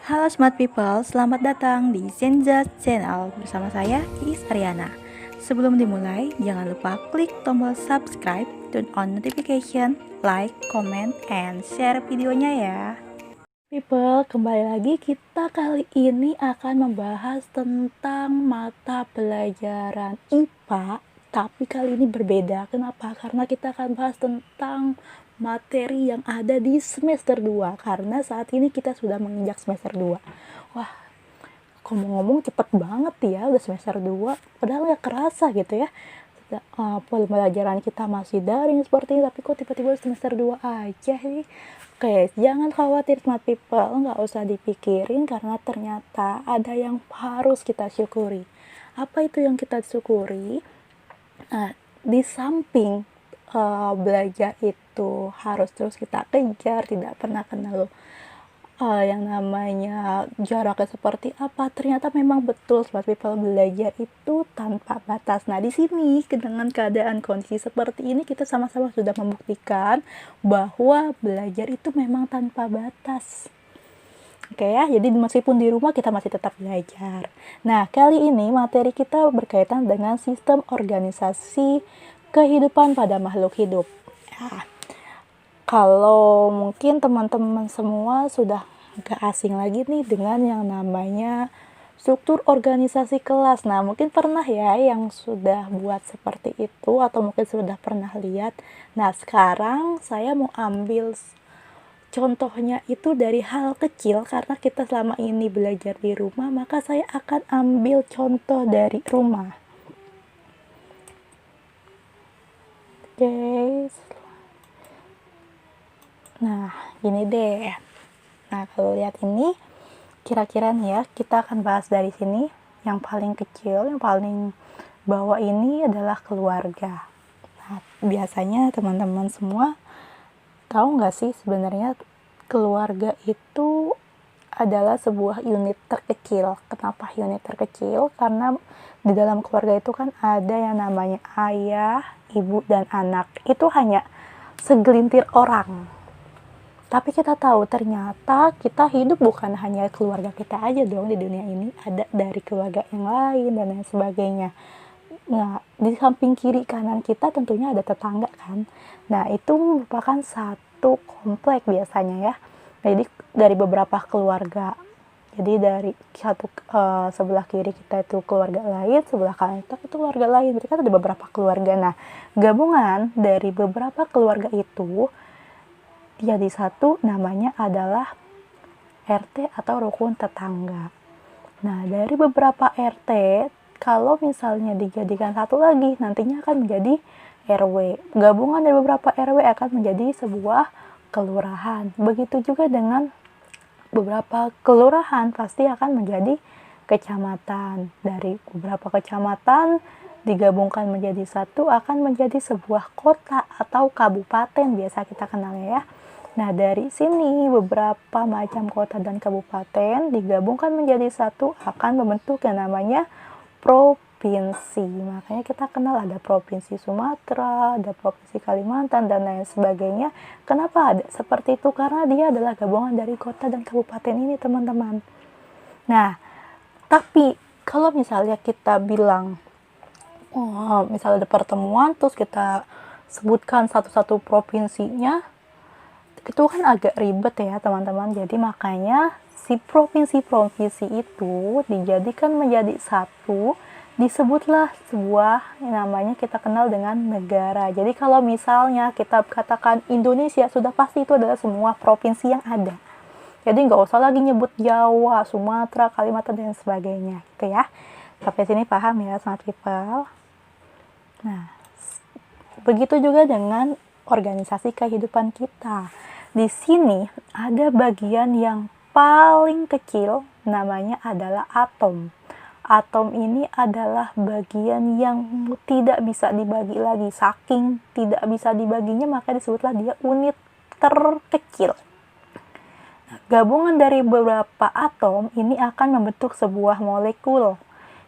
Halo Smart People, selamat datang di Zenza Channel bersama saya Iis Ariana. Sebelum dimulai, jangan lupa klik tombol subscribe, turn on notification, like, comment, and share videonya ya. People, kembali lagi kita kali ini akan membahas tentang mata pelajaran IPA, tapi kali ini berbeda. Kenapa? Karena kita akan bahas tentang materi yang ada di semester 2, karena saat ini kita sudah menginjak semester 2. Wah, ngomong-ngomong cepet banget ya, udah semester 2, padahal gak kerasa gitu ya. Pembelajaran kita masih daring seperti ini, tapi kok tiba-tiba semester 2 aja nih. Oke, jangan khawatir Smart People, nggak usah dipikirin karena ternyata ada yang harus kita syukuri. Apa itu yang kita syukuri? Nah, di samping belajar itu harus terus kita kejar, tidak pernah kenal yang namanya jaraknya seperti apa. Ternyata memang betul Smart People, belajar itu tanpa batas. Nah, di sini dengan keadaan kondisi seperti ini kita sama-sama sudah membuktikan bahwa belajar itu memang tanpa batas. Oke ya, jadi meskipun di rumah kita masih tetap belajar. Nah, kali ini materi kita berkaitan dengan sistem organisasi kehidupan pada makhluk hidup. Ya, kalau mungkin teman-teman semua sudah gak asing lagi nih dengan yang namanya struktur organisasi kelas. Nah, mungkin pernah ya yang sudah buat seperti itu atau mungkin sudah pernah lihat. Nah, sekarang saya mau ambil contohnya itu dari hal kecil karena kita selama ini belajar di rumah, maka saya akan ambil contoh dari rumah. Oke. Nah, gini deh. Nah, kalau lihat ini, kira-kira nih ya, kita akan bahas dari sini. Yang paling kecil, yang paling bawah ini adalah keluarga. Nah, biasanya teman-teman semua tahu nggak sih sebenarnya keluarga itu adalah sebuah unit terkecil. Kenapa unit terkecil? Karena di dalam keluarga itu kan ada yang namanya ayah, ibu, dan anak. Itu hanya segelintir orang. Tapi kita tahu ternyata kita hidup bukan hanya keluarga kita aja dong di dunia ini, ada dari keluarga yang lain dan lain sebagainya. Nah, di samping kiri kanan kita tentunya ada tetangga kan. Nah, itu merupakan satu komplek biasanya ya. Jadi dari beberapa keluarga. Jadi dari satu sebelah kiri kita itu keluarga lain, sebelah kanan kita itu keluarga lain. Berarti kan ada beberapa keluarga. Nah, gabungan dari beberapa keluarga itu jadi satu namanya adalah RT atau rukun tetangga. Nah, dari beberapa RT, kalau misalnya dijadikan satu lagi, nantinya akan menjadi RW. Gabungan dari beberapa RW akan menjadi sebuah kelurahan. Begitu juga dengan beberapa kelurahan pasti akan menjadi kecamatan. Dari beberapa kecamatan digabungkan menjadi satu akan menjadi sebuah kota atau kabupaten biasa kita kenalnya ya. Nah, dari sini beberapa macam kota dan kabupaten digabungkan menjadi satu akan membentuk yang namanya provinsi. Makanya kita kenal ada provinsi Sumatera, ada provinsi Kalimantan, dan lain sebagainya. Kenapa ada seperti itu? Karena dia adalah gabungan dari kota dan kabupaten ini, teman-teman. Nah, tapi kalau misalnya kita bilang, oh, misalnya ada pertemuan, terus kita sebutkan satu-satu provinsinya, itu kan agak ribet ya teman-teman. Jadi makanya si provinsi-provinsi itu dijadikan menjadi satu, disebutlah sebuah yang namanya kita kenal dengan negara. Jadi kalau misalnya kita katakan Indonesia, sudah pasti itu adalah semua provinsi yang ada. Jadi nggak usah lagi nyebut Jawa, Sumatera, Kalimantan, dan sebagainya gitu ya. Sampai sini paham ya Smart People? Nah, begitu juga dengan organisasi kehidupan kita. Di sini ada bagian yang paling kecil, namanya adalah atom. Atom ini adalah bagian yang tidak bisa dibagi lagi. Saking tidak bisa dibaginya, maka disebutlah dia unit terkecil. Nah, gabungan dari beberapa atom ini akan membentuk sebuah molekul.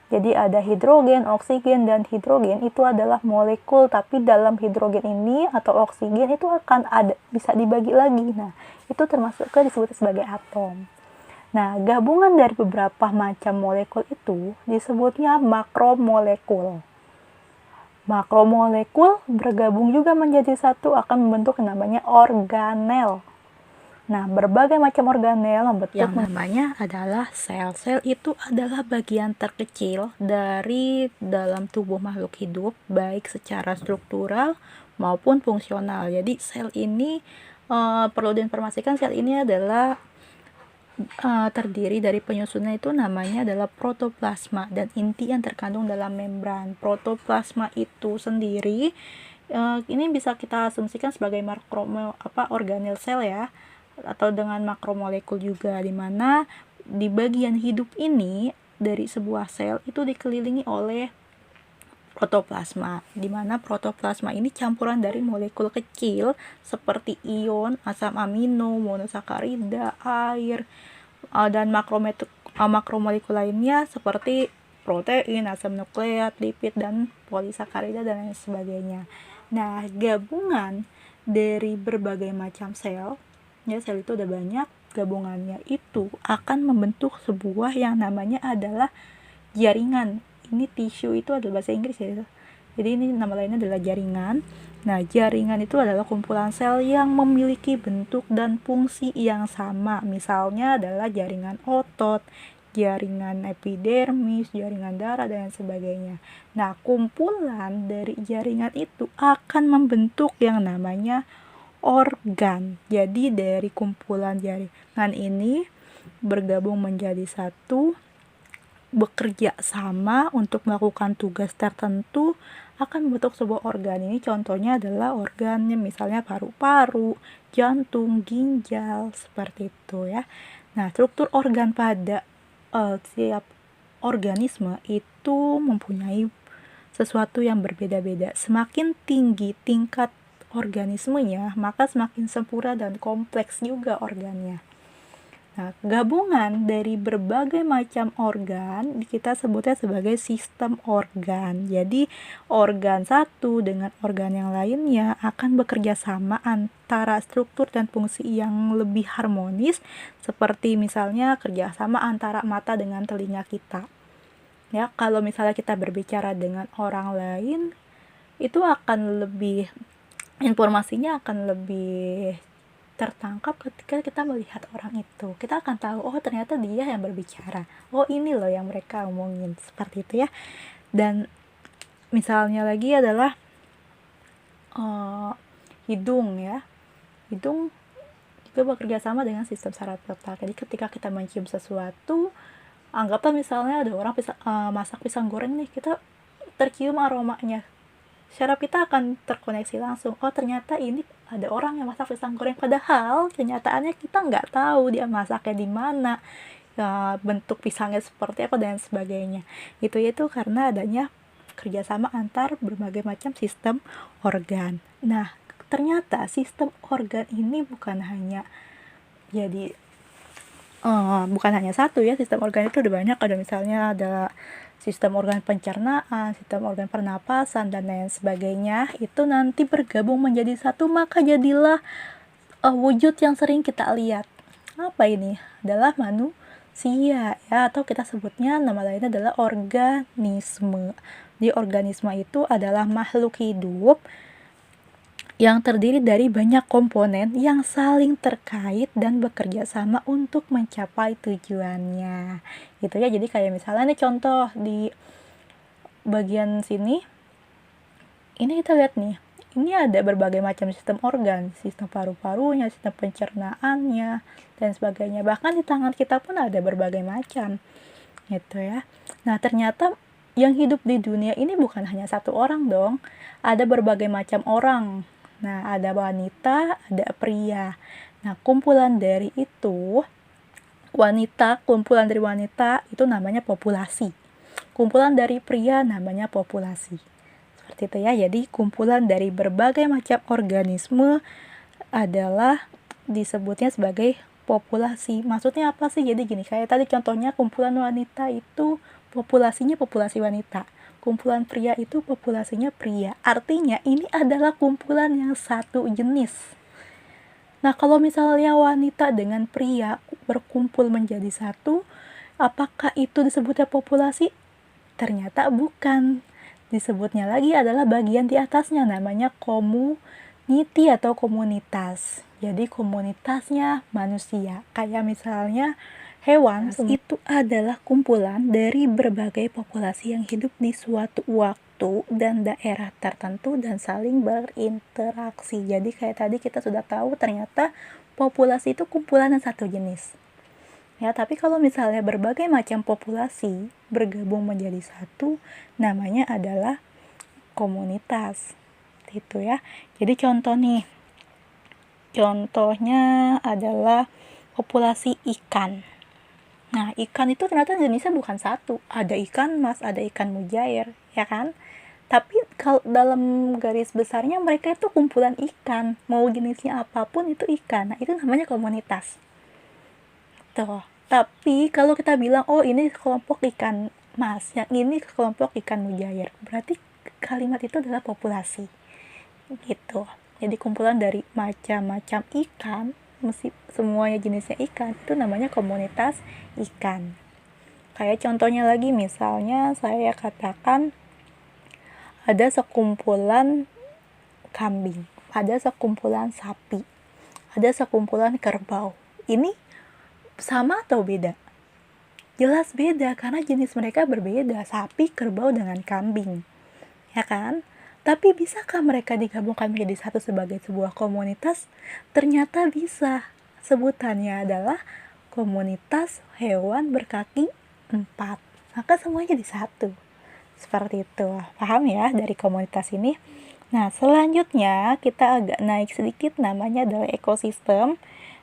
Jadi ada hidrogen, oksigen, dan hidrogen itu adalah molekul, tapi dalam hidrogen ini atau oksigen itu akan ada bisa dibagi lagi. Nah, itu termasuk disebut sebagai atom. Nah, gabungan dari beberapa macam molekul itu disebutnya makromolekul. Makromolekul bergabung juga menjadi satu akan membentuk yang namanya organel. Nah, berbagai macam organel membentuk yang namanya adalah sel. Sel itu adalah bagian terkecil dari dalam tubuh makhluk hidup, baik secara struktural maupun fungsional. Jadi, sel ini perlu diinformasikan, sel ini adalah terdiri dari penyusunnya itu namanya adalah protoplasma dan inti yang terkandung dalam membran. Protoplasma itu sendiri ini bisa kita asumsikan sebagai organel sel ya, atau dengan makromolekul juga, di mana di bagian hidup ini dari sebuah sel itu dikelilingi oleh protoplasma, di mana protoplasma ini campuran dari molekul kecil seperti ion, asam amino, monosakarida, air, dan makromolekul lainnya seperti protein, asam nukleat, lipid, dan polisakarida dan lain sebagainya. Nah, gabungan dari berbagai macam sel, ya sel itu udah banyak, gabungannya itu akan membentuk sebuah yang namanya adalah jaringan. Ini tisu itu adalah bahasa Inggris ya. Jadi ini nama lainnya adalah jaringan. Nah, jaringan itu adalah kumpulan sel yang memiliki bentuk dan fungsi yang sama. Misalnya adalah jaringan otot, jaringan epidermis, jaringan darah, dan sebagainya. Nah, kumpulan dari jaringan itu akan membentuk yang namanya organ. Jadi dari kumpulan jaringan ini bergabung menjadi satu, bekerja sama untuk melakukan tugas tertentu, akan membentuk sebuah organ. Ini contohnya adalah organnya misalnya paru-paru, jantung, ginjal, seperti itu ya. Nah, struktur organ pada setiap organisme itu mempunyai sesuatu yang berbeda-beda. Semakin tinggi tingkat organismenya, maka semakin sempurna dan kompleks juga organnya. Nah, gabungan dari berbagai macam organ kita sebutnya sebagai sistem organ. Jadi, organ satu dengan organ yang lainnya akan bekerja sama antara struktur dan fungsi yang lebih harmonis, seperti misalnya kerjasama antara mata dengan telinga kita. Ya, kalau misalnya kita berbicara dengan orang lain, itu akan lebih, informasinya akan lebih tertangkap ketika kita melihat orang itu. Kita akan tahu, oh ternyata dia yang berbicara, oh ini loh yang mereka omongin, seperti itu ya. Dan misalnya lagi adalah hidung ya. Hidung juga bekerja sama dengan sistem saraf otak. Jadi ketika kita mencium sesuatu, anggaplah misalnya ada orang masak pisang goreng nih, kita tercium aromanya, syaraf kita akan terkoneksi langsung. Oh ternyata ini ada orang yang masak pisang goreng, padahal kenyataannya kita nggak tahu dia masaknya di mana, bentuk pisangnya seperti apa dan sebagainya. Itu karena adanya kerjasama antar berbagai macam sistem organ. Nah, ternyata sistem organ ini bukan hanya satu ya. Sistem organ itu udah banyak. Ada misalnya ada sistem organ pencernaan, sistem organ pernapasan, dan lain sebagainya. Itu nanti bergabung menjadi satu, maka jadilah wujud yang sering kita lihat. Apa ini? Adalah manusia ya, atau kita sebutnya nama lainnya adalah organisme. Di organisme itu adalah makhluk hidup yang terdiri dari banyak komponen yang saling terkait dan bekerja sama untuk mencapai tujuannya. Gitu ya. Jadi kayak misalnya nih contoh di bagian sini, ini kita lihat nih, ini ada berbagai macam sistem organ, sistem paru-parunya, sistem pencernaannya, dan sebagainya. Bahkan di tangan kita pun ada berbagai macam, gitu ya. Nah, ternyata yang hidup di dunia ini bukan hanya satu orang dong, ada berbagai macam orang. Nah, ada wanita, ada pria. Nah, kumpulan dari wanita itu namanya populasi. Kumpulan dari pria namanya populasi. Seperti itu ya. Jadi, kumpulan dari berbagai macam organisme adalah disebutnya sebagai populasi. Maksudnya apa sih? Jadi gini, kayak tadi contohnya kumpulan wanita itu populasinya populasi wanita. Kumpulan pria itu populasinya pria. Artinya ini adalah kumpulan yang satu jenis. Nah, kalau misalnya wanita dengan pria berkumpul menjadi satu, apakah itu disebutnya populasi? Ternyata bukan. Disebutnya lagi adalah bagian di atasnya, namanya community atau komunitas. Jadi komunitasnya manusia. Kayak misalnya hewan itu adalah kumpulan dari berbagai populasi yang hidup di suatu waktu dan daerah tertentu dan saling berinteraksi. Jadi kayak tadi kita sudah tahu ternyata populasi itu kumpulan yang satu jenis. Ya, tapi kalau misalnya berbagai macam populasi bergabung menjadi satu, namanya adalah komunitas. Itu ya. Jadi contoh nih. Contohnya adalah populasi ikan. Nah, ikan itu ternyata jenisnya bukan satu. Ada ikan mas, ada ikan mujair, ya kan? Tapi kalau dalam garis besarnya mereka itu kumpulan ikan. Mau jenisnya apapun itu ikan. Nah, itu namanya komunitas. Tuh. Tapi kalau kita bilang, oh ini kelompok ikan mas, yang ini kelompok ikan mujair, berarti kalimat itu adalah populasi. Gitu. Jadi kumpulan dari macam-macam ikan, mesti semuanya jenisnya ikan, itu namanya komunitas ikan. Kayak contohnya lagi, misalnya saya katakan ada sekumpulan kambing, ada sekumpulan sapi, ada sekumpulan kerbau. Ini sama atau beda? Jelas beda, karena jenis mereka berbeda, sapi, kerbau, dengan kambing. Ya kan? Tapi bisakah mereka digabungkan menjadi satu sebagai sebuah komunitas? Ternyata bisa. Sebutannya adalah komunitas hewan berkaki 4. Maka semuanya jadi satu. Seperti itu. Paham ya dari komunitas ini? Nah, selanjutnya kita agak naik sedikit, namanya adalah ekosistem.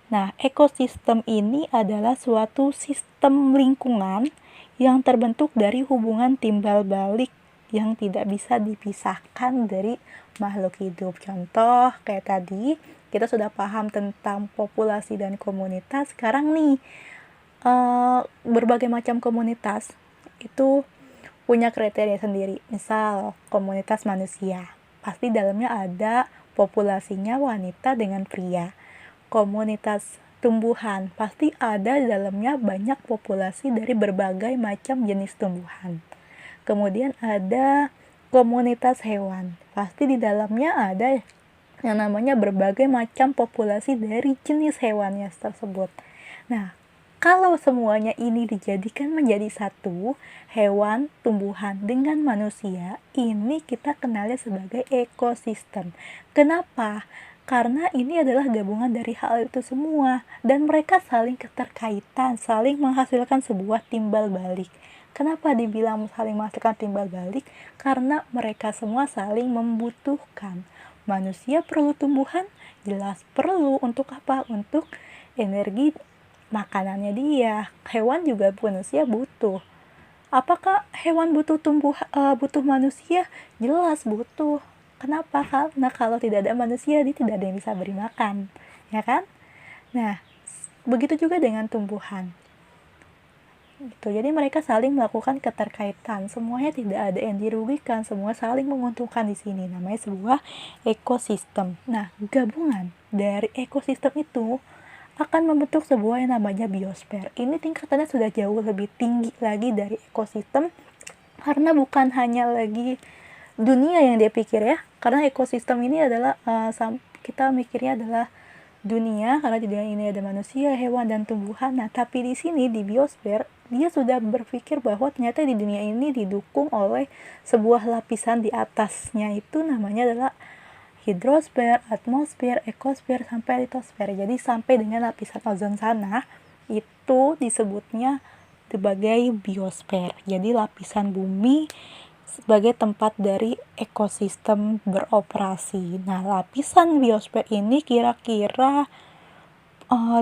Nah, ekosistem ini adalah suatu sistem lingkungan yang terbentuk dari hubungan timbal balik yang tidak bisa dipisahkan dari makhluk hidup. Contoh, kayak tadi, kita sudah paham tentang populasi dan komunitas. Sekarang nih, berbagai macam komunitas itu punya kriteria sendiri. Misal, komunitas manusia. Pasti dalamnya ada populasinya wanita dengan pria. Komunitas tumbuhan, pasti ada di dalamnya banyak populasi dari berbagai macam jenis tumbuhan. Kemudian ada komunitas hewan, pasti di dalamnya ada yang namanya berbagai macam populasi dari jenis hewannya tersebut. Nah, kalau semuanya ini dijadikan menjadi satu, hewan, tumbuhan, dengan manusia, ini kita kenalnya sebagai ekosistem. Kenapa? Karena ini adalah gabungan dari hal itu semua, dan mereka saling keterkaitan, saling menghasilkan sebuah timbal balik. Kenapa dibilang saling menghasilkan timbal balik? Karena mereka semua saling membutuhkan. Manusia perlu tumbuhan, jelas perlu. Untuk apa? Untuk energi makanannya dia. Hewan juga manusia butuh. Apakah hewan butuh manusia? Jelas butuh. Kenapa? Karena kalau tidak ada manusia, dia tidak ada yang bisa beri makan, ya kan? Nah, begitu juga dengan tumbuhan. Gitu. Jadi mereka saling melakukan keterkaitan. Semuanya tidak ada yang dirugikan, semua saling menguntungkan di sini. Namanya sebuah ekosistem. Nah, gabungan dari ekosistem itu akan membentuk sebuah yang namanya biosfer. Ini tingkatannya sudah jauh lebih tinggi lagi dari ekosistem, karena bukan hanya lagi dunia yang dia pikir ya, karena ekosistem ini adalah kita mikirnya adalah dunia, karena di dunia ini ada manusia, hewan, dan tumbuhan. Nah, tapi di sini di biosfer dia sudah berpikir bahwa ternyata di dunia ini didukung oleh sebuah lapisan di atasnya, itu namanya adalah hidrosfer, atmosfer, ekosfer, sampai litosfer. Jadi sampai dengan lapisan ozon sana itu disebutnya sebagai biosfer. Jadi lapisan bumi sebagai tempat dari ekosistem beroperasi. Nah, lapisan biosfer ini kira-kira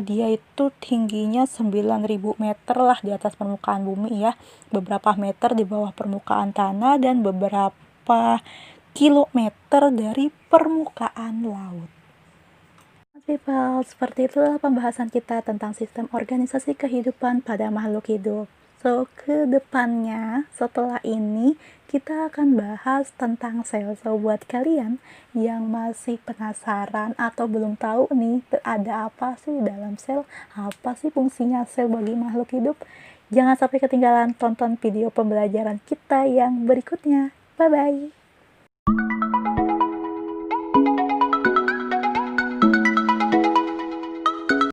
dia itu tingginya 9.000 meter lah di atas permukaan bumi ya. Beberapa meter di bawah permukaan tanah dan beberapa kilometer dari permukaan laut. People, seperti itulah pembahasan kita tentang sistem organisasi kehidupan pada makhluk hidup. So, ke depannya setelah ini kita akan bahas tentang sel. So, buat kalian yang masih penasaran atau belum tahu nih ada apa sih dalam sel, apa sih fungsinya sel bagi makhluk hidup, jangan sampai ketinggalan tonton video pembelajaran kita yang berikutnya. Bye-bye.